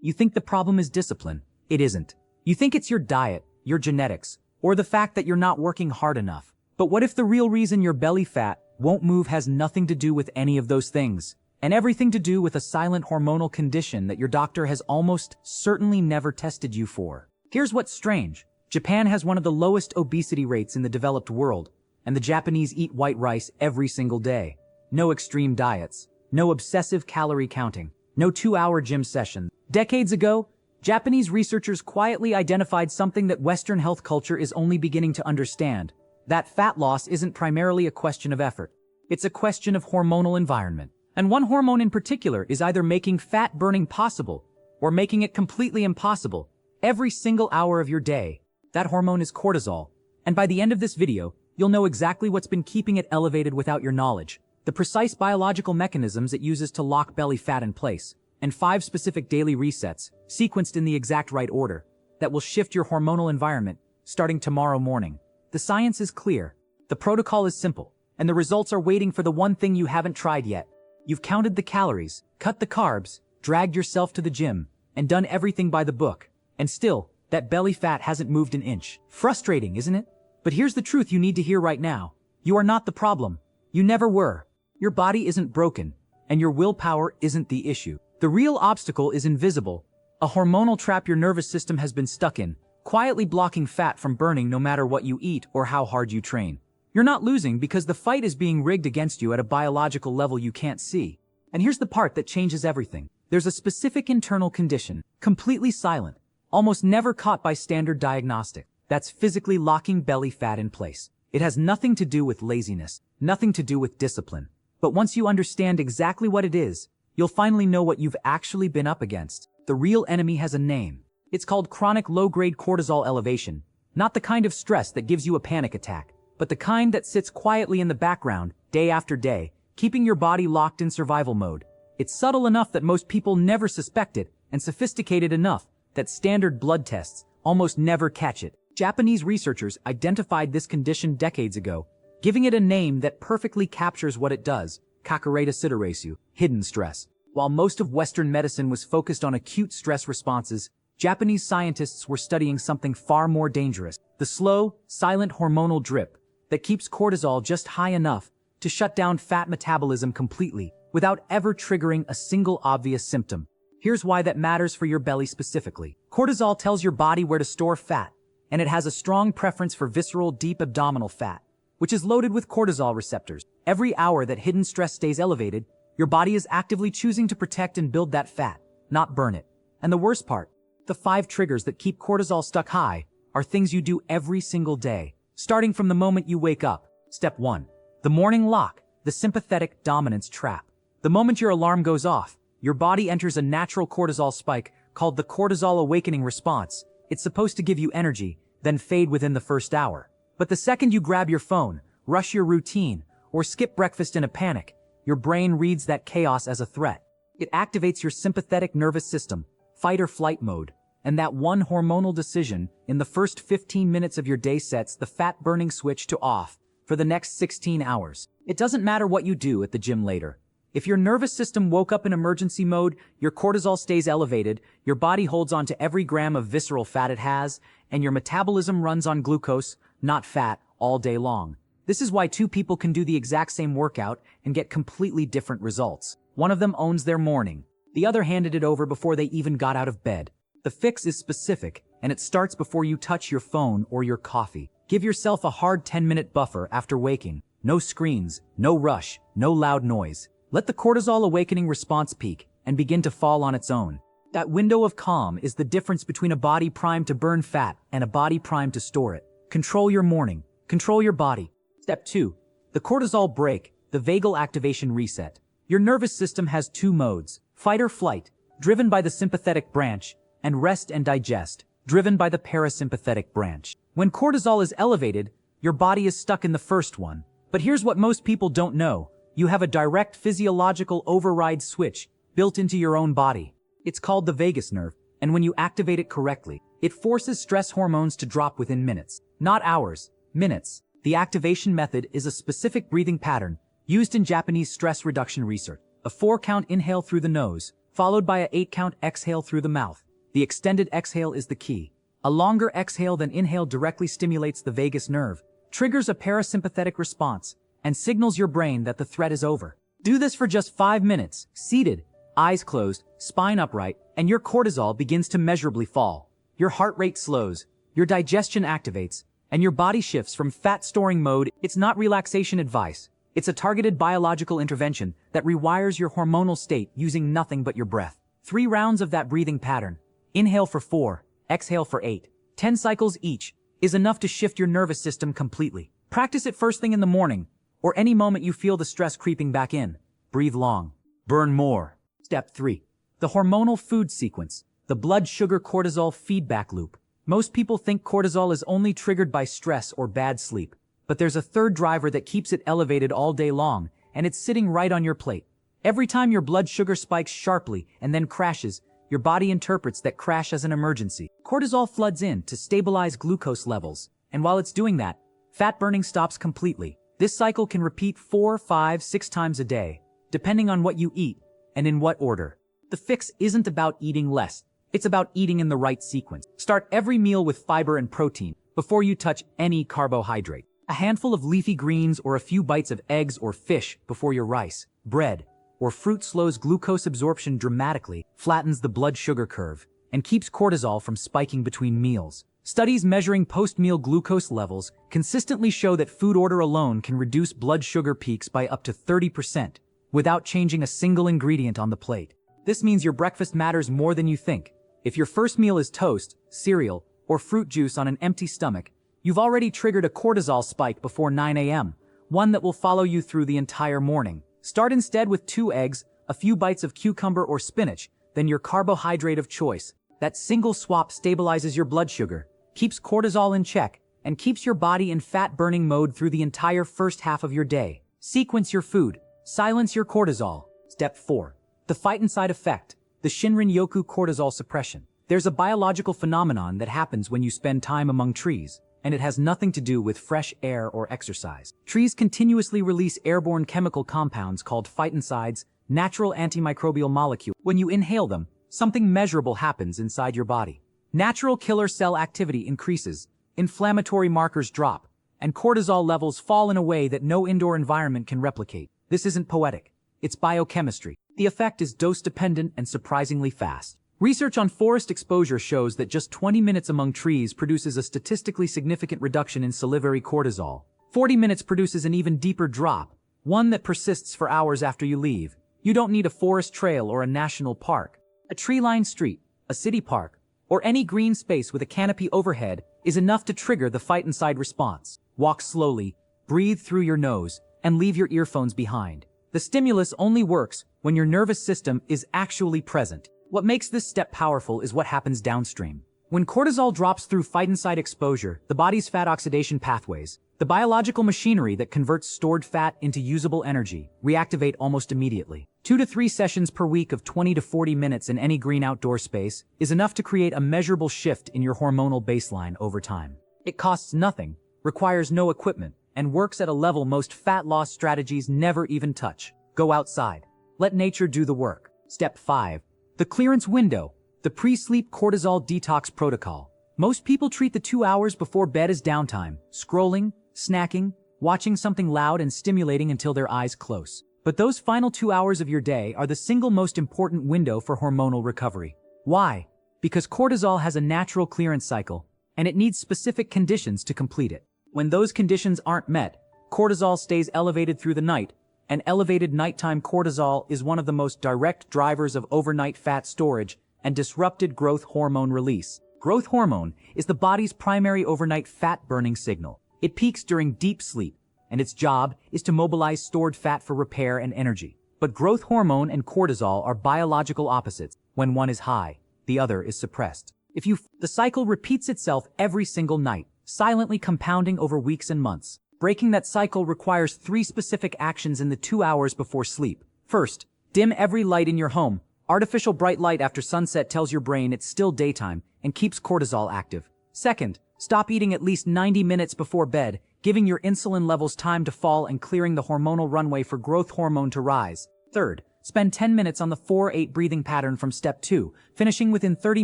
You think the problem is discipline. It isn't. You think it's your diet, your genetics, or the fact that you're not working hard enough. But what if the real reason your belly fat won't move has nothing to do with any of those things, and everything to do with a silent hormonal condition that your doctor has almost certainly never tested you for? Here's what's strange. Japan has one of the lowest obesity rates in the developed world, and the Japanese eat white rice every single day. No extreme diets, no obsessive calorie counting, no 2-hour gym session. Decades ago, Japanese researchers quietly identified something that Western health culture is only beginning to understand. That fat loss isn't primarily a question of effort. It's a question of hormonal environment. And one hormone in particular is either making fat burning possible or making it completely impossible every single hour of your day. That hormone is cortisol. And by the end of this video, you'll know exactly what's been keeping it elevated without your knowledge, the precise biological mechanisms it uses to lock belly fat in place, and 5 specific daily resets, sequenced in the exact right order, that will shift your hormonal environment starting tomorrow morning. The science is clear, the protocol is simple, and the results are waiting for the one thing you haven't tried yet. You've counted the calories, cut the carbs, dragged yourself to the gym, and done everything by the book, and still, that belly fat hasn't moved an inch. Frustrating, isn't it? But here's the truth you need to hear right now. You are not the problem. You never were. Your body isn't broken, and your willpower isn't the issue. The real obstacle is invisible, a hormonal trap your nervous system has been stuck in, quietly blocking fat from burning no matter what you eat or how hard you train. You're not losing because the fight is being rigged against you at a biological level you can't see. And here's the part that changes everything. There's a specific internal condition, completely silent, almost never caught by standard diagnostic, that's physically locking belly fat in place. It has nothing to do with laziness, nothing to do with discipline. But once you understand exactly what it is, you'll finally know what you've actually been up against. The real enemy has a name. It's called chronic low-grade cortisol elevation, not the kind of stress that gives you a panic attack, but the kind that sits quietly in the background, day after day, keeping your body locked in survival mode. It's subtle enough that most people never suspect it, and sophisticated enough that standard blood tests almost never catch it. Japanese researchers identified this condition decades ago, giving it a name that perfectly captures what it does: Kakureta Sitoresu, hidden stress. While most of Western medicine was focused on acute stress responses, Japanese scientists were studying something far more dangerous: the slow, silent hormonal drip that keeps cortisol just high enough to shut down fat metabolism completely without ever triggering a single obvious symptom. Here's why that matters for your belly specifically. Cortisol tells your body where to store fat, and it has a strong preference for visceral, deep abdominal fat, which is loaded with cortisol receptors. Every hour that hidden stress stays elevated, your body is actively choosing to protect and build that fat, not burn it. And the worst part, the 5 triggers that keep cortisol stuck high are things you do every single day, starting from the moment you wake up. Step 1. The morning lock, the sympathetic dominance trap. The moment your alarm goes off, your body enters a natural cortisol spike called the cortisol awakening response. It's supposed to give you energy, then fade within the first hour. But the second you grab your phone, rush your routine, or skip breakfast in a panic, your brain reads that chaos as a threat. It activates your sympathetic nervous system, fight or flight mode, and that one hormonal decision in the first 15 minutes of your day sets the fat-burning switch to off for the next 16 hours. It doesn't matter what you do at the gym later. If your nervous system woke up in emergency mode, your cortisol stays elevated, your body holds on to every gram of visceral fat it has, and your metabolism runs on glucose, not fat, all day long. This is why 2 people can do the exact same workout and get completely different results. One of them owns their morning. The other handed it over before they even got out of bed. The fix is specific, and it starts before you touch your phone or your coffee. Give yourself a hard 10-minute buffer after waking. No screens, no rush, no loud noise. Let the cortisol awakening response peak and begin to fall on its own. That window of calm is the difference between a body primed to burn fat and a body primed to store it. Control your morning. Control your body. Step 2. The cortisol break, the vagal activation reset. Your nervous system has 2 modes: fight or flight, driven by the sympathetic branch, and rest and digest, driven by the parasympathetic branch. When cortisol is elevated, your body is stuck in the first one. But here's what most people don't know. You have a direct physiological override switch built into your own body. It's called the vagus nerve, and when you activate it correctly, it forces stress hormones to drop within minutes, not hours, minutes. The activation method is a specific breathing pattern used in Japanese stress reduction research. A 4-count inhale through the nose, followed by a 8-count exhale through the mouth. The extended exhale is the key. A longer exhale than inhale directly stimulates the vagus nerve, triggers a parasympathetic response, and signals your brain that the threat is over. Do this for just 5 minutes, seated, eyes closed, spine upright, and your cortisol begins to measurably fall. Your heart rate slows, your digestion activates, and your body shifts from fat-storing mode. It's not relaxation advice. It's a targeted biological intervention that rewires your hormonal state using nothing but your breath. 3 rounds of that breathing pattern. Inhale for 4, exhale for 8. 10 cycles each is enough to shift your nervous system completely. Practice it first thing in the morning, or any moment you feel the stress creeping back in. Breathe long. Burn more. Step 3. The hormonal food sequence. The blood sugar cortisol feedback loop. Most people think cortisol is only triggered by stress or bad sleep, but there's a third driver that keeps it elevated all day long, and it's sitting right on your plate. Every time your blood sugar spikes sharply and then crashes, your body interprets that crash as an emergency. Cortisol floods in to stabilize glucose levels, and while it's doing that, fat burning stops completely. This cycle can repeat 4, 5, 6 times a day, depending on what you eat and in what order. The fix isn't about eating less. It's about eating in the right sequence. Start every meal with fiber and protein before you touch any carbohydrate. A handful of leafy greens or a few bites of eggs or fish before your rice, bread, or fruit slows glucose absorption dramatically, flattens the blood sugar curve, and keeps cortisol from spiking between meals. Studies measuring post-meal glucose levels consistently show that food order alone can reduce blood sugar peaks by up to 30% without changing a single ingredient on the plate. This means your breakfast matters more than you think. If your first meal is toast, cereal, or fruit juice on an empty stomach, you've already triggered a cortisol spike before 9 a.m., one that will follow you through the entire morning. Start instead with 2 eggs, a few bites of cucumber or spinach, then your carbohydrate of choice. That single swap stabilizes your blood sugar, keeps cortisol in check, and keeps your body in fat-burning mode through the entire first half of your day. Sequence your food. Silence your cortisol. Step 4. The fight-and-side effect. The Shinrin-yoku cortisol suppression. There's a biological phenomenon that happens when you spend time among trees, and it has nothing to do with fresh air or exercise. Trees continuously release airborne chemical compounds called phytoncides, natural antimicrobial molecules. When you inhale them, something measurable happens inside your body. Natural killer cell activity increases, inflammatory markers drop, and cortisol levels fall in a way that no indoor environment can replicate. This isn't poetic. It's biochemistry. The effect is dose-dependent and surprisingly fast. Research on forest exposure shows that just 20 minutes among trees produces a statistically significant reduction in salivary cortisol. 40 minutes produces an even deeper drop, one that persists for hours after you leave. You don't need a forest trail or a national park. A tree-lined street, a city park, or any green space with a canopy overhead is enough to trigger the fight-and-side response. Walk slowly, breathe through your nose, and leave your earphones behind. The stimulus only works when your nervous system is actually present. What makes this step powerful is what happens downstream. When cortisol drops through phytoncide exposure, the body's fat oxidation pathways, the biological machinery that converts stored fat into usable energy, reactivate almost immediately. 2 to 3 sessions per week of 20 to 40 minutes in any green outdoor space is enough to create a measurable shift in your hormonal baseline over time. It costs nothing, requires no equipment, and works at a level most fat loss strategies never even touch. Go outside. Let nature do the work. Step 5. The clearance window. The pre-sleep cortisol detox protocol. Most people treat the 2 hours before bed as downtime, scrolling, snacking, watching something loud and stimulating until their eyes close. But those final 2 hours of your day are the single most important window for hormonal recovery. Why? Because cortisol has a natural clearance cycle, and it needs specific conditions to complete it. When those conditions aren't met, cortisol stays elevated through the night, and elevated nighttime cortisol is one of the most direct drivers of overnight fat storage and disrupted growth hormone release. Growth hormone is the body's primary overnight fat-burning signal. It peaks during deep sleep, and its job is to mobilize stored fat for repair and energy. But growth hormone and cortisol are biological opposites. When one is high, the other is suppressed. The cycle repeats itself every single night, silently compounding over weeks and months. Breaking that cycle requires 3 specific actions in the 2 hours before sleep. First, dim every light in your home. Artificial bright light after sunset tells your brain it's still daytime and keeps cortisol active. Second, stop eating at least 90 minutes before bed, giving your insulin levels time to fall and clearing the hormonal runway for growth hormone to rise. Third, Spend 10 minutes on the 4-8 breathing pattern from step 2, finishing within 30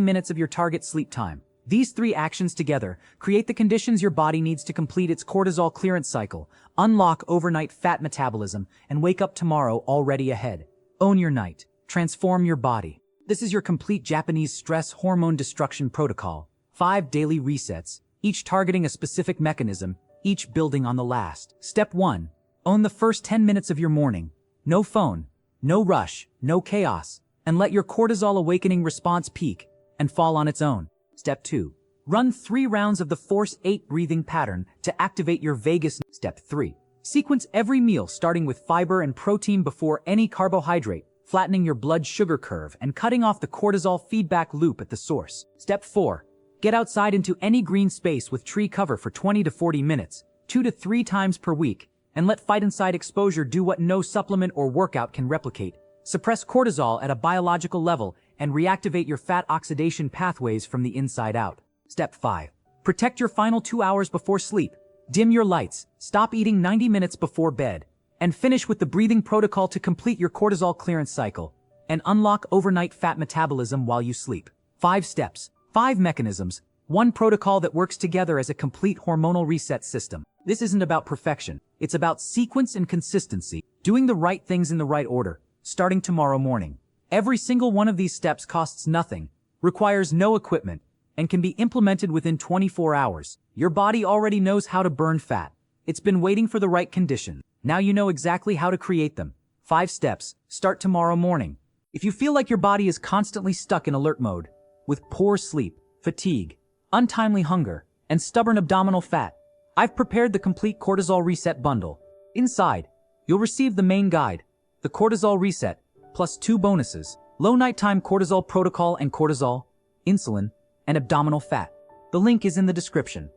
minutes of your target sleep time. These 3 actions together create the conditions your body needs to complete its cortisol clearance cycle, unlock overnight fat metabolism, and wake up tomorrow already ahead. Own your night. Transform your body. This is your complete Japanese stress hormone destruction protocol. 5 daily resets, each targeting a specific mechanism, each building on the last. Step 1. Own the first 10 minutes of your morning. No phone, no rush, no chaos, and let your cortisol awakening response peak and fall on its own. Step 2. Run 3 rounds of the Force 8 breathing pattern to activate your vagus. Step 3. Sequence every meal starting with fiber and protein before any carbohydrate, flattening your blood sugar curve and cutting off the cortisol feedback loop at the source. Step 4. Get outside into any green space with tree cover for 20 to 40 minutes, 2 to 3 times per week, and let fight inside exposure do what no supplement or workout can replicate. Suppress cortisol at a biological level and reactivate your fat oxidation pathways from the inside out. Step 5. Protect your final 2 hours before sleep. Dim your lights, stop eating 90 minutes before bed, and finish with the breathing protocol to complete your cortisol clearance cycle and unlock overnight fat metabolism while you sleep. 5 steps, 5 mechanisms, 1 protocol that works together as a complete hormonal reset system. This isn't about perfection. It's about sequence and consistency, doing the right things in the right order, starting tomorrow morning. Every single one of these steps costs nothing, requires no equipment, and can be implemented within 24 hours. Your body already knows how to burn fat. It's been waiting for the right condition. Now you know exactly how to create them. 5 steps, start tomorrow morning. If you feel like your body is constantly stuck in alert mode, with poor sleep, fatigue, untimely hunger, and stubborn abdominal fat, I've prepared the complete cortisol reset bundle. Inside, you'll receive the main guide, the cortisol reset, plus 2 bonuses, low nighttime cortisol protocol and cortisol, insulin, and abdominal fat. The link is in the description.